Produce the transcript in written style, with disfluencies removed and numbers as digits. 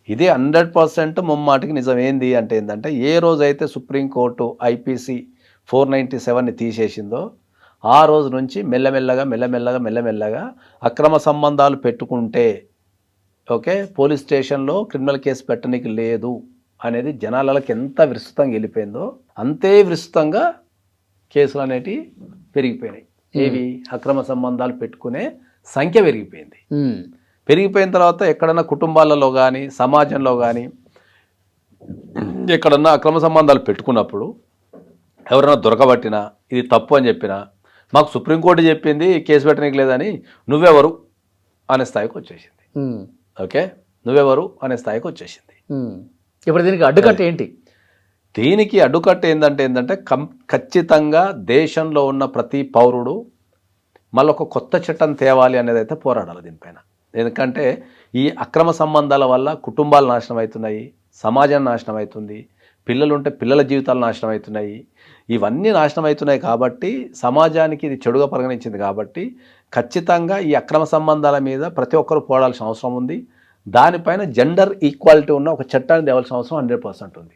ఇది 100% ముమ్మాటికి నిజం. ఏంది అంటే ఏందంటే, ఏ రోజైతే సుప్రీంకోర్టు ఐపీసీ 497ని తీసేసిందో, ఆ రోజు నుంచి మెల్లమెల్లగా అక్రమ సంబంధాలు పెట్టుకుంటే ఓకే పోలీస్ స్టేషన్లో క్రిమినల్ కేసు పెట్టనీకి లేదు అనేది జనాలకి ఎంత విస్తృతంగా వెళ్ళిపోయిందో అంతే విస్తృతంగా కేసులు అనేటివి పెరిగిపోయినాయి. ఏవి అక్రమ సంబంధాలు పెట్టుకునే సంఖ్య పెరిగిపోయింది. పెరిగిపోయిన తర్వాత ఎక్కడన్నా కుటుంబాలలో కానీ సమాజంలో కానీ ఎక్కడన్నా అక్రమ సంబంధాలు పెట్టుకున్నప్పుడు ఎవరైనా దొరకబట్టినా ఇది తప్పు అని చెప్పినా మాకు సుప్రీంకోర్టు చెప్పింది కేసు పెట్టడానికి లేదని నువ్వెవరు అనే స్థాయికి వచ్చేసింది. ఓకే నువ్వెవరు అనే స్థాయికి వచ్చేసింది. ఇప్పుడు దీనికి అడ్డుకట్ట ఏంటి? దీనికి అడ్డుకట్ట ఏంటంటే ఖచ్చితంగా దేశంలో ఉన్న ప్రతి పౌరుడు మళ్ళీ ఒక కొత్త చట్టం తేవాలి అనేది అయితే పోరాడాలి దీనిపైన. ఎందుకంటే ఈ అక్రమ సంబంధాల వల్ల కుటుంబాలు నాశనం అవుతున్నాయి, సమాజం నాశనం అవుతుంది, పిల్లలు ఉంటే పిల్లల జీవితాలు నాశనం అవుతున్నాయి, ఇవన్నీ నాశనం అవుతున్నాయి. కాబట్టి సమాజానికి ఇది చెడుగా పరిగణించింది. కాబట్టి ఖచ్చితంగా ఈ అక్రమ సంబంధాల మీద ప్రతి ఒక్కరు పోరాడాల్సిన అవసరం ఉంది. దానిపైన జెండర్ ఈక్వాలిటీ ఉన్న ఒక చట్టాన్ని తేవాల్సిన అవసరం 100% ఉంది.